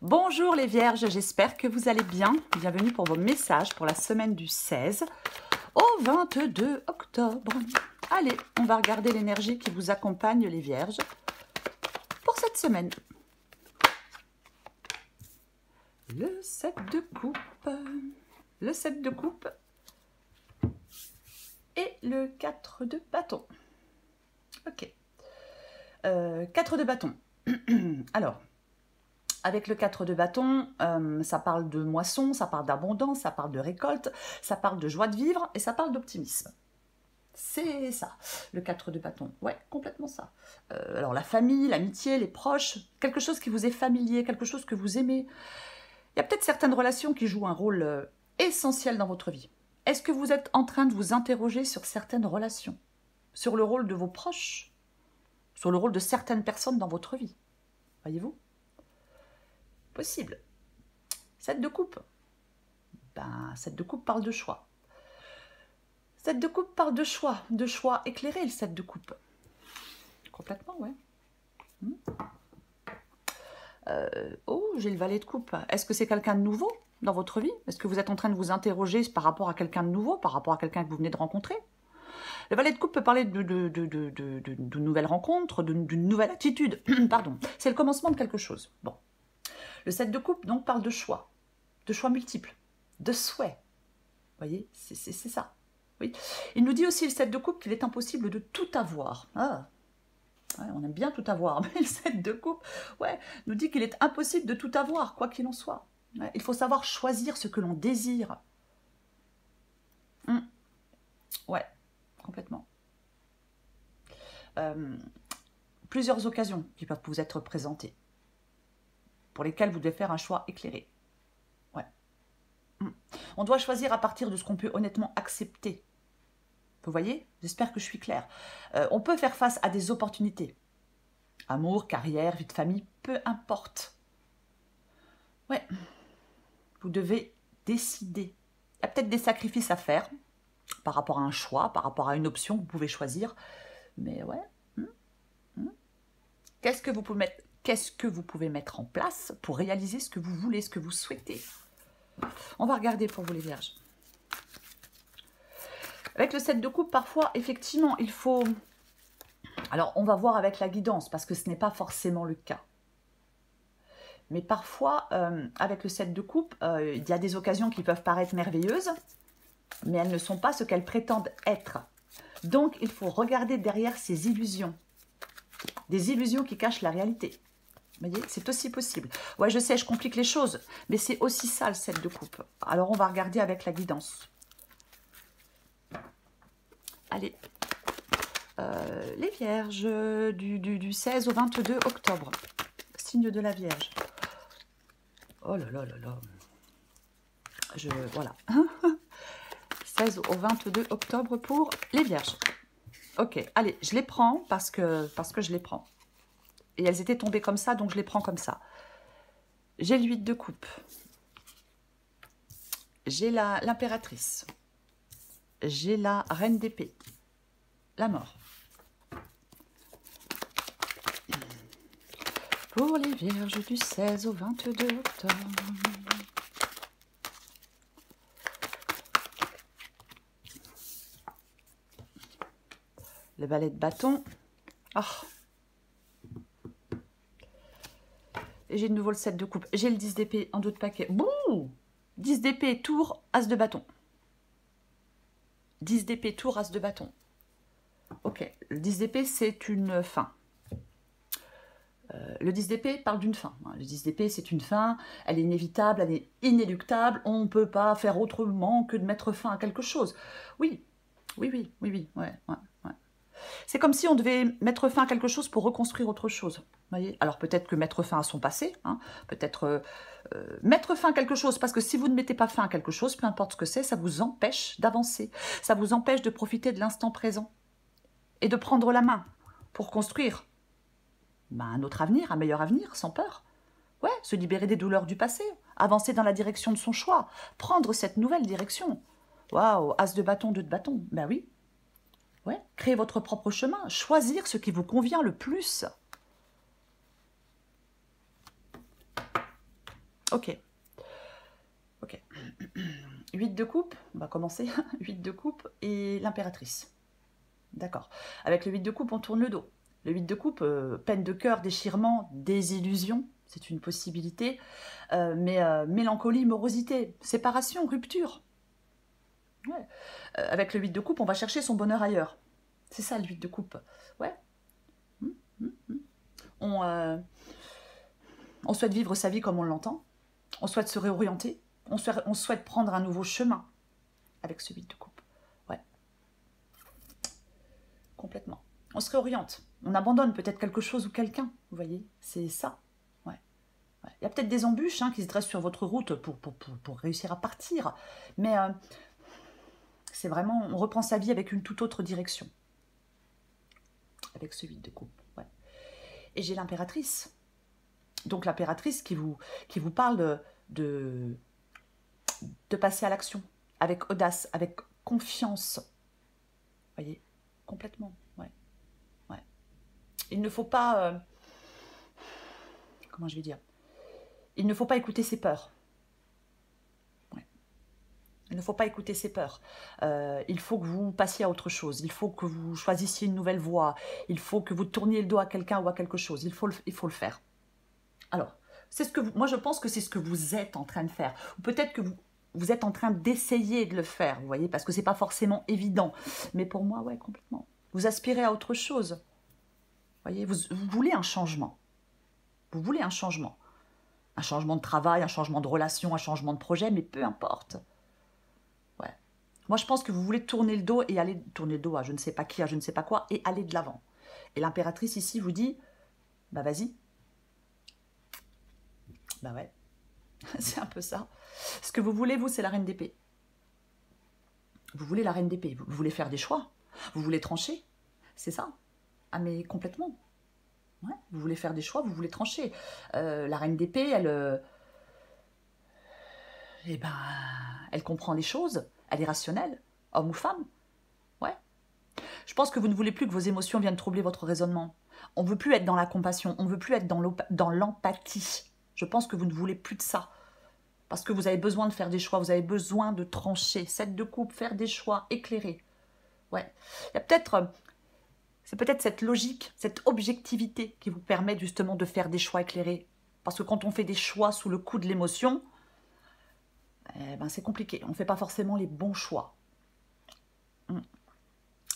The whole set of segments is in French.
Bonjour les vierges, j'espère que vous allez bien. Bienvenue pour vos messages pour la semaine du 16 au 22 octobre. Allez, on va regarder l'énergie qui vous accompagne les vierges pour cette semaine. Le 7 de coupe, le 7 de coupe et le 4 de bâton. Ok. 4 de bâton. Alors, avec le 4 de bâton, ça parle de moisson, ça parle d'abondance, ça parle de récolte, ça parle de joie de vivre et ça parle d'optimisme. C'est ça, le 4 de bâton. Ouais, complètement ça. Alors la famille, l'amitié, les proches, quelque chose qui vous est familier, quelque chose que vous aimez. Il y a peut-être certaines relations qui jouent un rôle essentiel dans votre vie. Est-ce que vous êtes en train de vous interroger sur certaines relations, sur le rôle de vos proches, sur le rôle de certaines personnes dans votre vie? Voyez-vous? Possible. 7 de coupe. Ben, 7 de coupe parle de choix. 7 de coupe parle de choix éclairé, le 7 de coupe. Complètement, ouais. Oh, j'ai le valet de coupe. Est-ce que c'est quelqu'un de nouveau dans votre vie? Est-ce que vous êtes en train de vous interroger par rapport à quelqu'un de nouveau, par rapport à quelqu'un que vous venez de rencontrer? Le valet de coupe peut parler de nouvelles rencontres, d'une nouvelle attitude. Pardon, c'est le commencement de quelque chose. Bon. Le 7 de coupe, donc, parle de choix multiples, de souhaits. Vous voyez, c'est ça. Oui. Il nous dit aussi, le 7 de coupe, qu'il est impossible de tout avoir. Ah, ouais, on aime bien tout avoir, mais le 7 de coupe, ouais, nous dit qu'il est impossible de tout avoir, quoi qu'il en soit. Ouais, il faut savoir choisir ce que l'on désire. Ouais, complètement. Plusieurs occasions qui peuvent vous être présentées, pour lesquelles vous devez faire un choix éclairé. Ouais. On doit choisir à partir de ce qu'on peut honnêtement accepter. Vous voyez? J'espère que je suis claire. On peut faire face à des opportunités. Amour, carrière, vie de famille, peu importe. Ouais. Vous devez décider. Il y a peut-être des sacrifices à faire par rapport à un choix, par rapport à une option que vous pouvez choisir. Mais ouais. Qu'est-ce que vous pouvez mettre en place pour réaliser ce que vous voulez, ce que vous souhaitez? On va regarder pour vous les vierges. Avec le 7 de coupe, parfois, effectivement, il faut... Alors, on va voir avec la guidance, parce que ce n'est pas forcément le cas. Mais parfois, avec le 7 de coupe, il y a des occasions qui peuvent paraître merveilleuses, mais elles ne sont pas ce qu'elles prétendent être. Donc, il faut regarder derrière ces illusions. Des illusions qui cachent la réalité. Vous voyez, c'est aussi possible. Ouais, je sais, je complique les choses, mais c'est aussi ça, le 7 de coupe. Alors, on va regarder avec la guidance. Allez. Les vierges du 16 au 22 octobre. Signe de la Vierge. Oh là là là là. Voilà. 16 au 22 octobre pour les vierges. Ok, allez, je les prends parce que je les prends. Et elles étaient tombées comme ça, donc je les prends comme ça. J'ai le 8 de coupe. J'ai l'impératrice. J'ai la reine d'épée. La mort. Pour les vierges du 16 au 22 octobre. Le valet de bâton. Oh. Et j'ai de nouveau le 7 de coupe. J'ai le 10 d'épée en d'autres paquets. Bouh! 10 d'épée, tour, as de bâton. 10 d'épée, tour, as de bâton. Ok, le 10 d'épée, c'est une fin. Le 10 d'épée parle d'une fin. Le 10 d'épée, c'est une fin, elle est inévitable, elle est inéluctable, on ne peut pas faire autrement que de mettre fin à quelque chose. Oui, ouais. C'est comme si on devait mettre fin à quelque chose pour reconstruire autre chose. Voyez, alors peut-être que mettre fin à son passé, hein, peut-être mettre fin à quelque chose, parce que si vous ne mettez pas fin à quelque chose, peu importe ce que c'est, ça vous empêche d'avancer, ça vous empêche de profiter de l'instant présent et de prendre la main pour construire un autre avenir, un meilleur avenir, sans peur. Ouais, se libérer des douleurs du passé, avancer dans la direction de son choix, prendre cette nouvelle direction. Waouh, as de bâton, 2 de bâton, ben oui. Ouais, créer votre propre chemin, choisir ce qui vous convient le plus. Ok. Ok. 8 de coupe, on va commencer. 8 de coupe et l'impératrice. D'accord. Avec le 8 de coupe, on tourne le dos. Le 8 de coupe, peine de cœur, déchirement, désillusion, c'est une possibilité. Mais mélancolie, morosité, séparation, rupture. Ouais. Avec le 8 de coupe, on va chercher son bonheur ailleurs. C'est ça le 8 de coupe. Ouais. On souhaite vivre sa vie comme on l'entend. On souhaite se réorienter. On souhaite prendre un nouveau chemin avec ce 8 de coupe. Ouais. Complètement. On se réoriente. On abandonne peut-être quelque chose ou quelqu'un. Vous voyez, c'est ça. Ouais. Ouais. Il y a peut-être des embûches qui se dressent sur votre route pour réussir à partir. Mais c'est vraiment, on reprend sa vie avec une toute autre direction. Avec ce 8 de coupe. Ouais. Et j'ai l'impératrice. Donc l'impératrice qui vous parle de passer à l'action, avec audace, avec confiance. Vous voyez, complètement. Ouais. Ouais. Il ne faut pas... comment je vais dire? Il ne faut pas écouter ses peurs. Ouais. Il ne faut pas écouter ses peurs. Il faut que vous passiez à autre chose. Il faut que vous choisissiez une nouvelle voie. Il faut que vous tourniez le dos à quelqu'un ou à quelque chose. Il faut le faire. Alors, c'est ce que moi je pense que c'est ce que vous êtes en train de faire. Ou peut-être que vous êtes en train d'essayer de le faire, vous voyez, parce que c'est pas forcément évident. Mais pour moi, ouais, complètement. Vous aspirez à autre chose. Vous voyez, vous voulez un changement. Vous voulez un changement. Un changement de travail, un changement de relation, un changement de projet, mais peu importe. Ouais. Moi, je pense que vous voulez tourner le dos et aller tourner le dos à je ne sais pas qui, à je ne sais pas quoi, et aller de l'avant. Et l'impératrice ici vous dit, bah vas-y. Bah ouais, c'est un peu ça. Ce que vous voulez, vous, c'est la reine d'épée. Vous voulez la reine d'épée. Vous voulez faire des choix. Vous voulez trancher. C'est ça. Ah mais complètement. Ouais, vous voulez faire des choix, vous voulez trancher. La reine d'épée, eh ben, elle comprend les choses. Elle est rationnelle, homme ou femme. Ouais. Je pense que vous ne voulez plus que vos émotions viennent troubler votre raisonnement. On ne veut plus être dans la compassion. On ne veut plus être dans l'empathie. Je pense que vous ne voulez plus de ça. Parce que vous avez besoin de faire des choix, vous avez besoin de trancher. 7 de coupe, faire des choix éclairés. Ouais. Il y a peut-être... C'est peut-être cette logique, cette objectivité qui vous permet justement de faire des choix éclairés. Parce que quand on fait des choix sous le coup de l'émotion, eh ben c'est compliqué. On ne fait pas forcément les bons choix.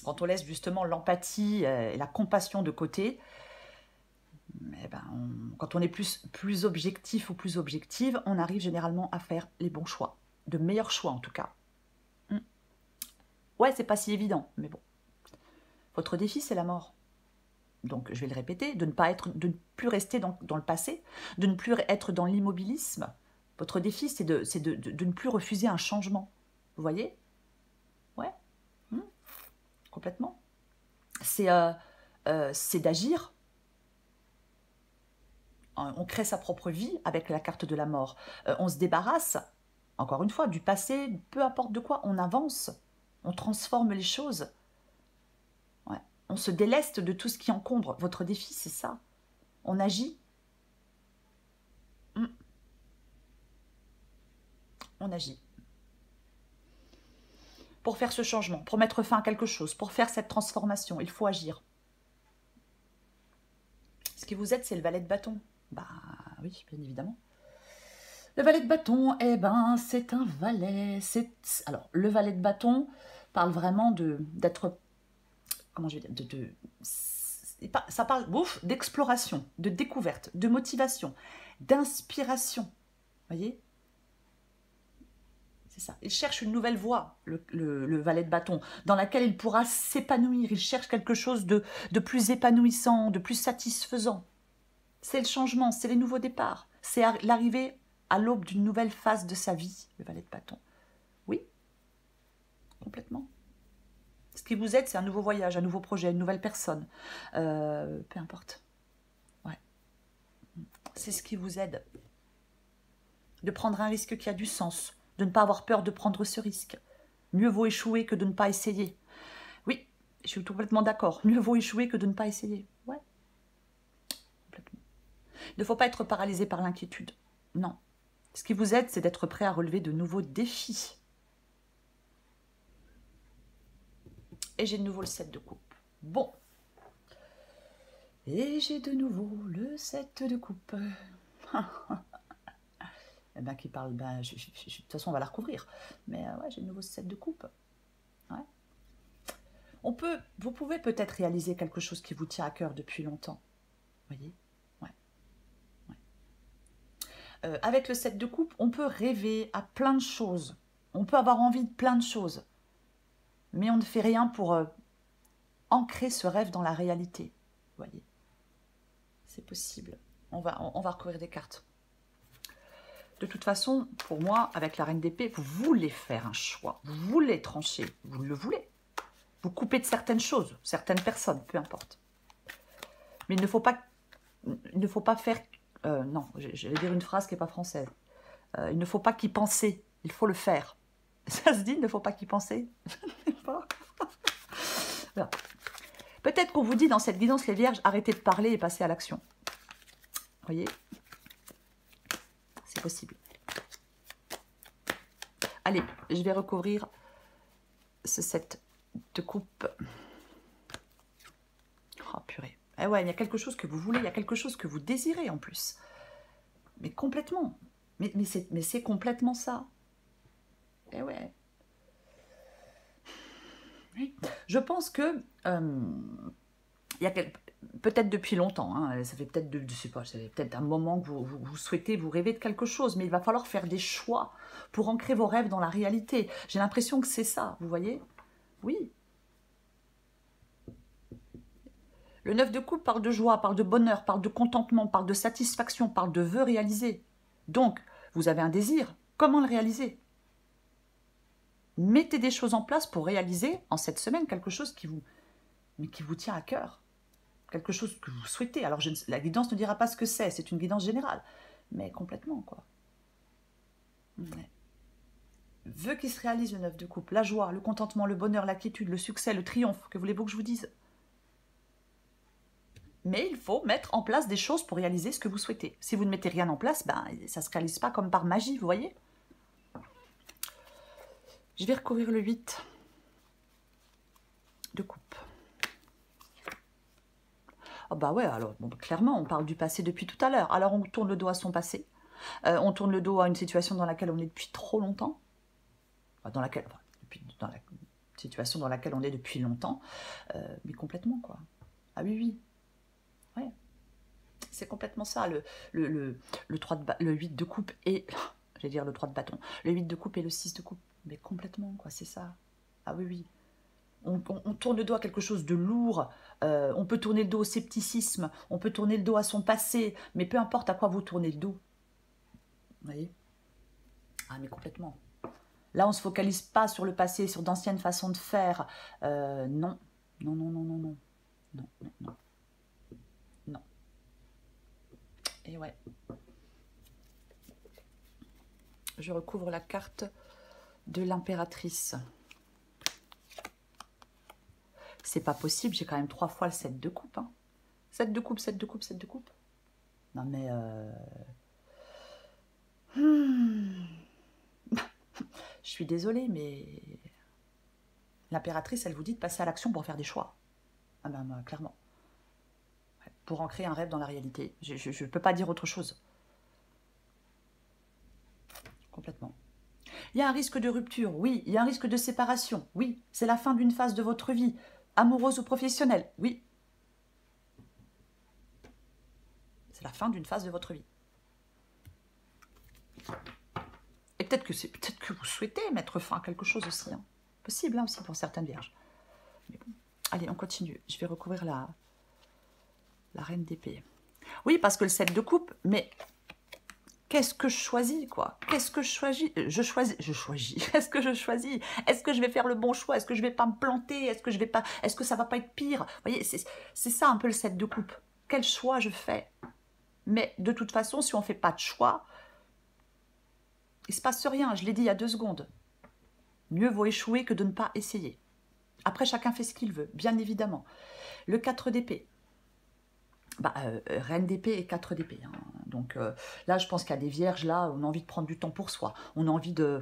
Quand on laisse justement l'empathie et la compassion de côté, eh ben quand on est plus objectif ou plus objective, on arrive généralement à faire les bons choix. De meilleurs choix en tout cas. Ouais, c'est pas si évident, mais bon. Votre défi, c'est la mort. Donc, je vais le répéter, de ne plus rester dans le passé, de ne plus être dans l'immobilisme. Votre défi, c'est de ne plus refuser un changement. Vous voyez? Ouais. Complètement. C'est d'agir. On crée sa propre vie avec la carte de la mort. On se débarrasse, encore une fois, du passé, peu importe de quoi, on avance. On transforme les choses. Ouais. On se déleste de tout ce qui encombre. Votre défi, c'est ça. On agit. On agit. Pour faire ce changement, pour mettre fin à quelque chose, pour faire cette transformation, il faut agir. Ce qui vous aide, c'est le valet de bâton. Bah oui, bien évidemment. Le valet de bâton, eh ben, c'est un valet. Alors, le valet de bâton parle vraiment d'être... Comment je vais dire ça parle d'exploration, de découverte, de motivation, d'inspiration. Vous voyez? C'est ça. Il cherche une nouvelle voie, le valet de bâton, dans laquelle il pourra s'épanouir. Il cherche quelque chose de plus épanouissant, de plus satisfaisant. C'est le changement, c'est les nouveaux départs. C'est l'arrivée à l'aube d'une nouvelle phase de sa vie, le valet de bâton. Oui, complètement. Ce qui vous aide, c'est un nouveau voyage, un nouveau projet, une nouvelle personne. Peu importe. Ouais. C'est ce qui vous aide. De prendre un risque qui a du sens. De ne pas avoir peur de prendre ce risque. Mieux vaut échouer que de ne pas essayer. Oui, je suis complètement d'accord. Mieux vaut échouer que de ne pas essayer. Ouais. Complètement. Il ne faut pas être paralysé par l'inquiétude. Non. Ce qui vous aide, c'est d'être prêt à relever de nouveaux défis. Et j'ai de nouveau le 7 de coupe. Bon. Et j'ai de nouveau le 7 de coupe. Eh ben, qui parle, ben, de toute façon, on va la recouvrir. Mais ouais, j'ai de nouveau 7 de coupe. Ouais. Vous pouvez peut-être réaliser quelque chose qui vous tient à cœur depuis longtemps. Voyez, ouais. Ouais. Avec le 7 de coupe, on peut rêver à plein de choses. On peut avoir envie de plein de choses. Mais on ne fait rien pour ancrer ce rêve dans la réalité. Voyez, c'est possible. On va recouvrir des cartes. De toute façon, pour moi, avec la reine d'épée, vous voulez faire un choix. Vous voulez trancher. Vous le voulez. Vous coupez de certaines choses, certaines personnes, peu importe. Mais il ne faut pas faire... non, je vais dire une phrase qui n'est pas française. Il ne faut pas qu'y penser, il faut le faire. Ça se dit, il ne faut pas qu'y penser. Voilà. Peut-être qu'on vous dit dans cette guidance, les vierges, arrêtez de parler et passez à l'action. Vous voyez? C'est possible. Allez, je vais recouvrir ce 7 de coupe. Oh purée. Eh ouais, il y a quelque chose que vous voulez, il y a quelque chose que vous désirez en plus. Mais complètement. Mais c'est complètement ça. Eh ouais. Oui. Je pense que il y a peut-être depuis longtemps, hein, ça fait peut-être je sais pas, ça fait peut-être un moment que vous souhaitez, vous rêvez de quelque chose, mais il va falloir faire des choix pour ancrer vos rêves dans la réalité. J'ai l'impression que c'est ça, vous voyez? Oui. Le 9 de coupe parle de joie, parle de bonheur, parle de contentement, parle de satisfaction, parle de vœux réalisés. Donc, vous avez un désir, comment le réaliser? Mettez des choses en place pour réaliser en cette semaine quelque chose qui vous tient à cœur. Quelque chose que vous souhaitez. Alors, la guidance ne dira pas ce que c'est une guidance générale. Mais complètement, quoi. Ouais. Vœux qui se réalisent, le 9 de coupe. La joie, le contentement, le bonheur, la quiétude, le succès, le triomphe. Que voulez-vous que je vous dise? Mais il faut mettre en place des choses pour réaliser ce que vous souhaitez. Si vous ne mettez rien en place, ben, ça ne se réalise pas comme par magie, vous voyez? Je vais recouvrir le 8 de coupe. Ah bah ouais, alors bon, clairement, on parle du passé depuis tout à l'heure. Alors on tourne le dos à son passé. On tourne le dos à une situation dans laquelle on est depuis trop longtemps. Enfin, dans la situation dans laquelle on est depuis longtemps. Mais complètement, quoi. Ah oui, oui. Ouais. C'est complètement ça, le 8 de coupe et... J'allais dire le 3 de bâton. Le 8 de coupe et le 6 de coupe. Mais complètement, quoi, c'est ça. Ah oui, oui. On tourne le dos à quelque chose de lourd, on peut tourner le dos au scepticisme, on peut tourner le dos à son passé, mais peu importe à quoi vous tournez le dos. Vous voyez? Ah, mais complètement. Là, on ne se focalise pas sur le passé, sur d'anciennes façons de faire. Non. Non, non, non, non, non. Non, non, non. Non. Et ouais. Je recouvre la carte de l'impératrice. C'est pas possible, j'ai quand même 3 fois le 7 de coupe. Hein. 7 de coupe, 7 de coupe, 7 de coupe. Non mais... Je suis désolée, mais... L'impératrice, elle vous dit de passer à l'action pour faire des choix. Ah ben, clairement. Pour ancrer un rêve dans la réalité. Je ne peux pas dire autre chose. Complètement. Il y a un risque de rupture, oui. Il y a un risque de séparation, oui. C'est la fin d'une phase de votre vie. Amoureuse ou professionnelle, oui. C'est la fin d'une phase de votre vie. Et peut-être que vous souhaitez mettre fin à quelque chose aussi. Hein. Possible, hein, aussi, pour certaines vierges. Mais bon. Allez, on continue. Je vais recouvrir la reine d'épée. Oui, parce que le 7 de coupe, mais... Qu'est-ce que je choisis, quoi? Qu'est-ce que je choisis? Je choisis. Qu'est-ce que je choisis? Est-ce que je vais faire le bon choix? Est-ce que je vais pas me planter? Est-ce que ça va pas être pire? Vous voyez, c'est ça un peu le 7 de coupe. Quel choix je fais? Mais de toute façon, si on ne fait pas de choix, il ne se passe rien. Je l'ai dit il y a 2 secondes. Mieux vaut échouer que de ne pas essayer. Après, chacun fait ce qu'il veut, bien évidemment. Le 4 d'épée. Bah, reine d'épée et 4 d'épée. Hein. Donc là, je pense qu'il y a des vierges, là, on a envie de prendre du temps pour soi. On a envie de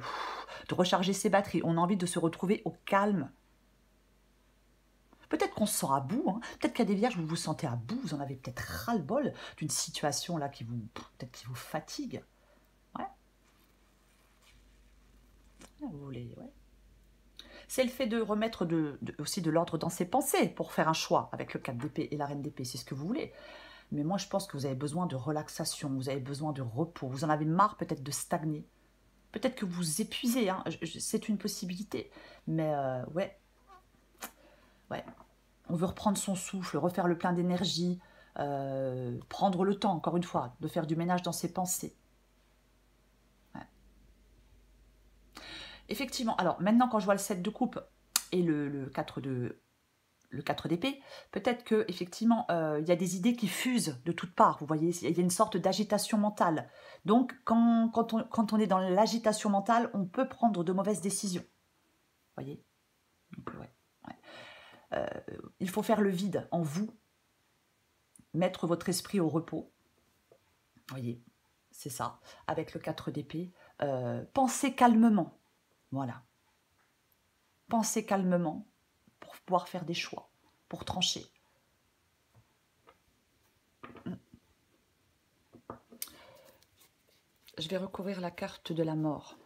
recharger ses batteries. On a envie de se retrouver au calme. Peut-être qu'on se sent à bout. Hein. Peut-être qu'il y a des vierges où vous vous sentez à bout. Vous en avez peut-être ras-le-bol d'une situation là qui vous, peut-être qui vous fatigue. Ouais. Vous voulez, ouais. C'est le fait de remettre aussi de l'ordre dans ses pensées pour faire un choix avec le 4 d'épée et la reine d'épée. C'est ce que vous voulez. Mais moi, je pense que vous avez besoin de relaxation. Vous avez besoin de repos. Vous en avez marre peut-être de stagner. Peut-être que vous vous épuisez. Hein. C'est une possibilité. Mais ouais. Ouais. On veut reprendre son souffle, refaire le plein d'énergie, prendre le temps, encore une fois, de faire du ménage dans ses pensées. Ouais. Effectivement, alors maintenant quand je vois le 7 de coupe et le 4 d'épée, peut-être que effectivement il y a des idées qui fusent de toutes parts, vous voyez, il y a une sorte d'agitation mentale. Donc quand on est dans l'agitation mentale, on peut prendre de mauvaises décisions. Vous voyez. Donc, ouais. Il faut faire le vide en vous, mettre votre esprit au repos. Vous voyez, c'est ça, avec le 4 d'épée. Pensez calmement, voilà. Pensez calmement pour pouvoir faire des choix, pour trancher. Je vais recouvrir la carte de la mort.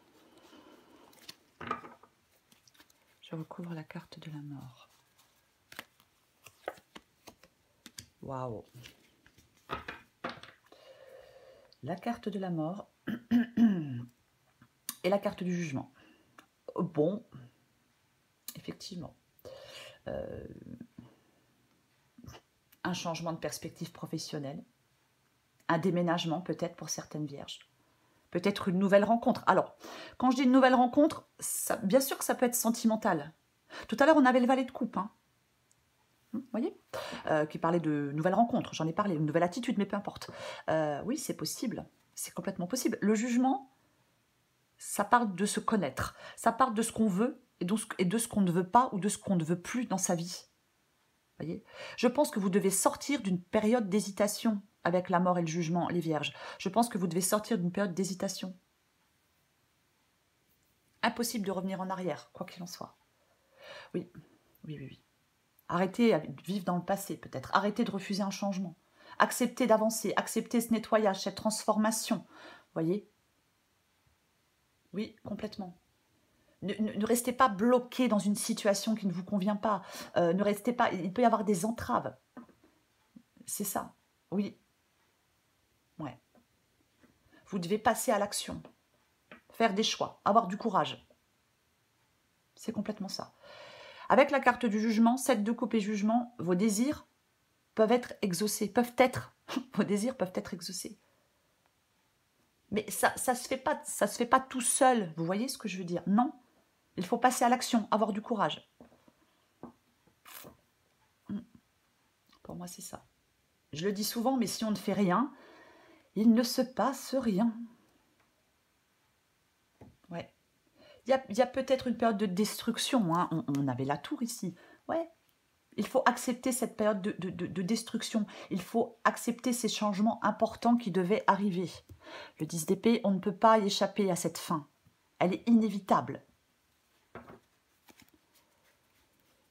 Je recouvre la carte de la mort. Waouh! La carte de la mort et la carte du jugement. Bon, effectivement. Un changement de perspective professionnelle. Un déménagement peut-être pour certaines vierges. Peut-être une nouvelle rencontre. Alors, quand je dis une nouvelle rencontre, ça, bien sûr que ça peut être sentimental. Tout à l'heure, on avait le valet de coupe. Hein. Vous voyez, qui parlait de nouvelles rencontres. J'en ai parlé, une nouvelle attitude, mais peu importe. Oui, c'est possible. C'est complètement possible. Le jugement, ça parle de se connaître. Ça parle de ce qu'on veut et de ce qu'on ne veut pas ou de ce qu'on ne veut plus dans sa vie. Vous voyez, je pense que vous devez sortir d'une période d'hésitation avec la mort et le jugement, les vierges. Je pense que vous devez sortir d'une période d'hésitation. Impossible de revenir en arrière, quoi qu'il en soit. Oui, oui, oui, oui. Arrêtez de vivre dans le passé, peut-être. Arrêtez de refuser un changement. Acceptez d'avancer, acceptez ce nettoyage, cette transformation. Vous voyez? Oui, complètement. Ne restez pas bloqué dans une situation qui ne vous convient pas. Ne restez pas... Il peut y avoir des entraves. C'est ça. Oui. Ouais. Vous devez passer à l'action. Faire des choix. Avoir du courage. C'est complètement ça. Avec la carte du jugement, 7 de coupe et jugement, vos désirs peuvent être exaucés. Vos désirs peuvent être exaucés. Mais ça se fait pas tout seul. Vous voyez ce que je veux dire? Non. Il faut passer à l'action, avoir du courage. Pour moi, c'est ça. Je le dis souvent, mais si on ne fait rien, il ne se passe rien. Ouais. Il y a peut-être une période de destruction. Hein. On avait la tour ici. Ouais. Il faut accepter cette période de destruction. Il faut accepter ces changements importants qui devaient arriver. Le 10 d'épée, on ne peut pas y échapper à cette fin. Elle est inévitable.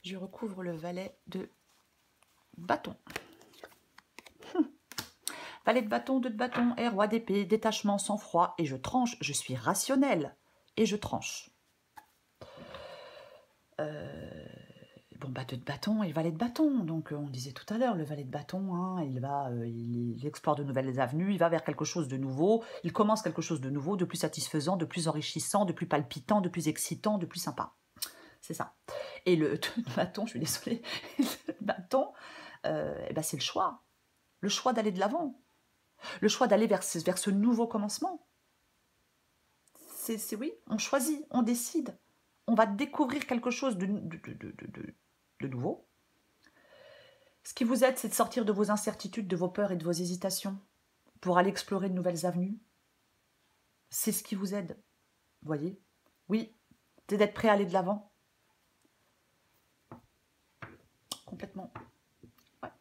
Je recouvre le valet de bâton. Valet de bâton, 2 de bâton, et roi d'épée, détachement, sang-froid, et je tranche. Je suis rationnelle, et je tranche. Bon, bah, 2 de bâton et valet de bâton. Donc, on disait tout à l'heure, le valet de bâton, hein, il explore de nouvelles avenues, il va vers quelque chose de nouveau, il commence quelque chose de nouveau, de plus satisfaisant, de plus enrichissant, de plus palpitant, de plus excitant, de plus sympa. C'est ça. Et le 2 de bâton, je suis désolée, le bâton, ben, c'est le choix. Le choix d'aller de l'avant. Le choix d'aller vers ce nouveau commencement. C'est oui, on choisit, on décide. On va découvrir quelque chose de nouveau. Ce qui vous aide, c'est de sortir de vos incertitudes, de vos peurs et de vos hésitations pour aller explorer de nouvelles avenues. C'est ce qui vous aide. Vous voyez? Oui, c'est d'être prêt à aller de l'avant. Complètement. Ouais.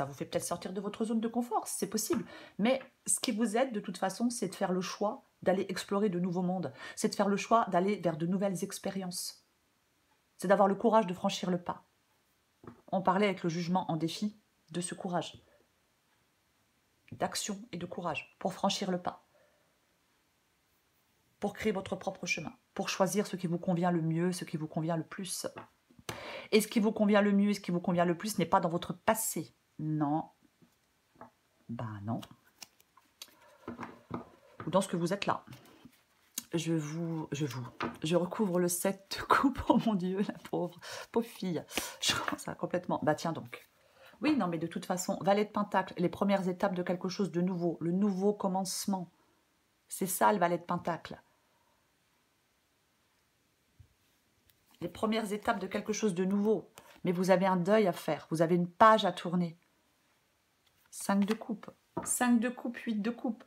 Ça vous fait peut-être sortir de votre zone de confort, c'est possible. Mais ce qui vous aide de toute façon, c'est de faire le choix d'aller explorer de nouveaux mondes. C'est de faire le choix d'aller vers de nouvelles expériences. C'est d'avoir le courage de franchir le pas. On parlait avec le jugement en défi de ce courage. D'action et de courage pour franchir le pas. Pour créer votre propre chemin. Pour choisir ce qui vous convient le mieux, ce qui vous convient le plus. Et ce qui vous convient le mieux et ce qui vous convient le plus n'est pas dans votre passé. Non. Ben non. Ou dans ce que vous êtes là. Je recouvre le 7 de coupe. Oh mon Dieu, la pauvre fille. Je commence à complètement. Bah tiens donc. Oui, non, mais de toute façon, Valet de Pentacle, les premières étapes de quelque chose de nouveau, le nouveau commencement. C'est ça le Valet de Pentacle. Les premières étapes de quelque chose de nouveau. Mais vous avez un deuil à faire, vous avez une page à tourner. 5 de coupe. 5 de coupe, 8 de coupe.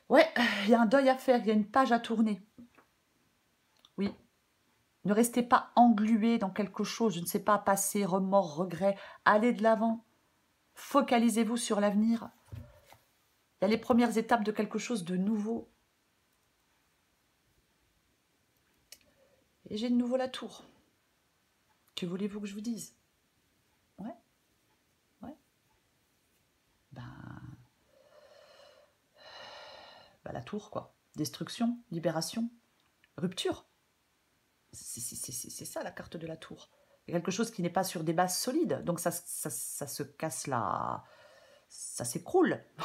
Ouais, il y a un deuil à faire, il y a une page à tourner. Oui. Ne restez pas englué dans quelque chose, je ne sais pas, passé, remords, regrets. Allez de l'avant. Focalisez-vous sur l'avenir. Il y a les premières étapes de quelque chose de nouveau. Et j'ai de nouveau la tour. Que voulez-vous que je vous dise? Ouais. Ouais. Ben, la tour, quoi. Destruction, libération, rupture. C'est ça la carte de la tour. Il y a quelque chose qui n'est pas sur des bases solides. Donc ça se casse là. Ça s'écroule. On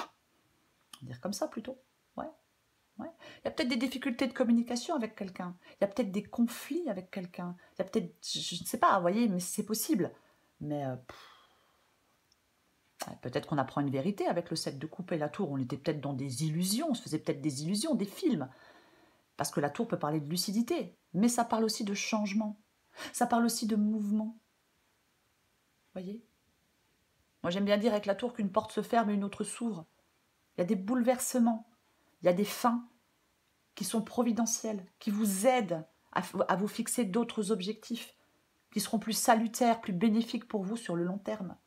va dire comme ça plutôt. Ouais. Ouais. Il y a peut-être des difficultés de communication avec quelqu'un. Il y a peut-être des conflits avec quelqu'un. Il y a peut-être, je ne sais pas, vous voyez, mais c'est possible. Mais peut-être qu'on apprend une vérité avec le 7 de coupe et la tour. On était peut-être dans des illusions. On se faisait peut-être des illusions, des films. Parce que la tour peut parler de lucidité. Mais ça parle aussi de changement. Ça parle aussi de mouvement. Vous voyez? Moi, j'aime bien dire avec la tour qu'une porte se ferme et une autre s'ouvre. Il y a des bouleversements. Il y a des fins qui sont providentielles, qui vous aident à vous fixer d'autres objectifs, qui seront plus salutaires, plus bénéfiques pour vous sur le long terme.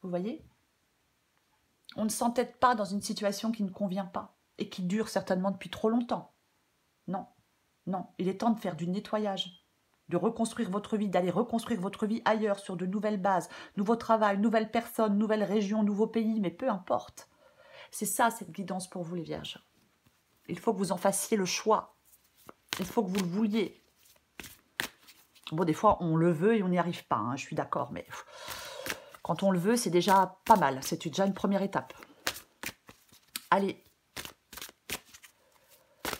Vous voyez? On ne s'entête pas dans une situation qui ne convient pas et qui dure certainement depuis trop longtemps. Non, non, il est temps de faire du nettoyage, de reconstruire votre vie, d'aller reconstruire votre vie ailleurs, sur de nouvelles bases, nouveau travail, nouvelles personnes, nouvelles régions, nouveaux pays, mais peu importe. C'est ça, cette guidance pour vous, les Vierges. Il faut que vous en fassiez le choix. Il faut que vous le vouliez. Bon, des fois, on le veut et on n'y arrive pas, hein, je suis d'accord, mais quand on le veut, c'est déjà pas mal. C'est déjà une première étape. Allez.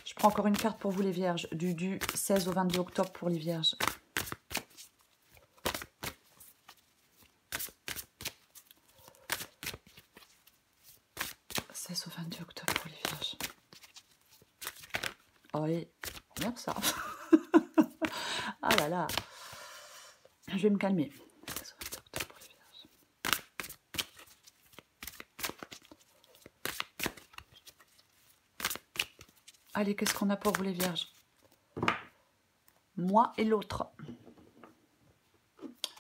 Je prends encore une carte pour vous, les Vierges. Du 16 au 22 octobre pour les Vierges. Au 22 octobre pour les Vierges. Oh, oui, merde ça. Ah là là. Je vais me calmer. 16 au 22 octobre pour les Vierges. Allez, qu'est-ce qu'on a pour vous, les Vierges? Moi et l'autre.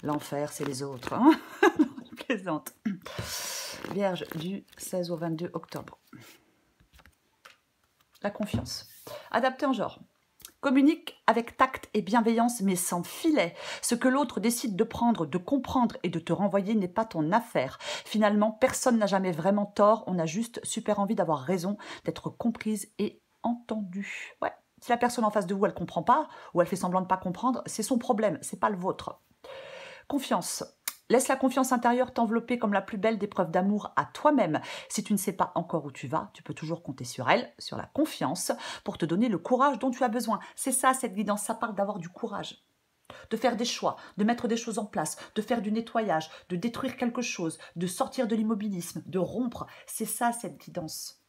L'enfer, c'est les autres. Hein. Je plaisante. Vierge du 16 au 22 octobre. La confiance. Adapté en genre. Communique avec tact et bienveillance, mais sans filet. Ce que l'autre décide de prendre, de comprendre et de te renvoyer n'est pas ton affaire. Finalement, personne n'a jamais vraiment tort. On a juste super envie d'avoir raison, d'être comprise et entendue. Ouais. Si la personne en face de vous, elle ne comprend pas, ou elle fait semblant de ne pas comprendre, c'est son problème, c'est pas le vôtre. Confiance. Laisse la confiance intérieure t'envelopper comme la plus belle des preuves d'amour à toi-même. Si tu ne sais pas encore où tu vas, tu peux toujours compter sur elle, sur la confiance, pour te donner le courage dont tu as besoin. C'est ça, cette guidance, ça parle d'avoir du courage. De faire des choix, de mettre des choses en place, de faire du nettoyage, de détruire quelque chose, de sortir de l'immobilisme, de rompre. C'est ça, cette guidance.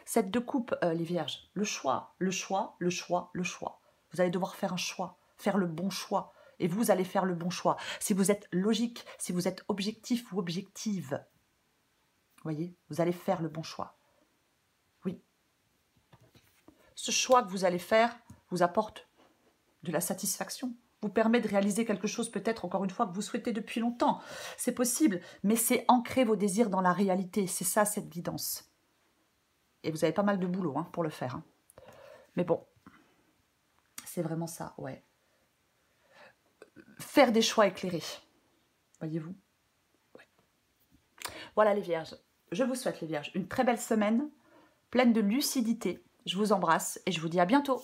Cette de coupe, les Vierges. Le choix, le choix, le choix, le choix. Vous allez devoir faire un choix, faire le bon choix. Et vous allez faire le bon choix. Si vous êtes logique, si vous êtes objectif ou objective, vous voyez, vous allez faire le bon choix. Oui. Ce choix que vous allez faire vous apporte de la satisfaction. vous permet de réaliser quelque chose peut-être encore une fois que vous souhaitez depuis longtemps. C'est possible, mais c'est ancrer vos désirs dans la réalité. C'est ça cette guidance. Et vous avez pas mal de boulot hein, pour le faire. Hein. Mais bon, c'est vraiment ça, ouais. Faire des choix éclairés. Voyez-vous? Ouais. Voilà les vierges. Je vous souhaite les vierges une très belle semaine, pleine de lucidité. Je vous embrasse et je vous dis à bientôt.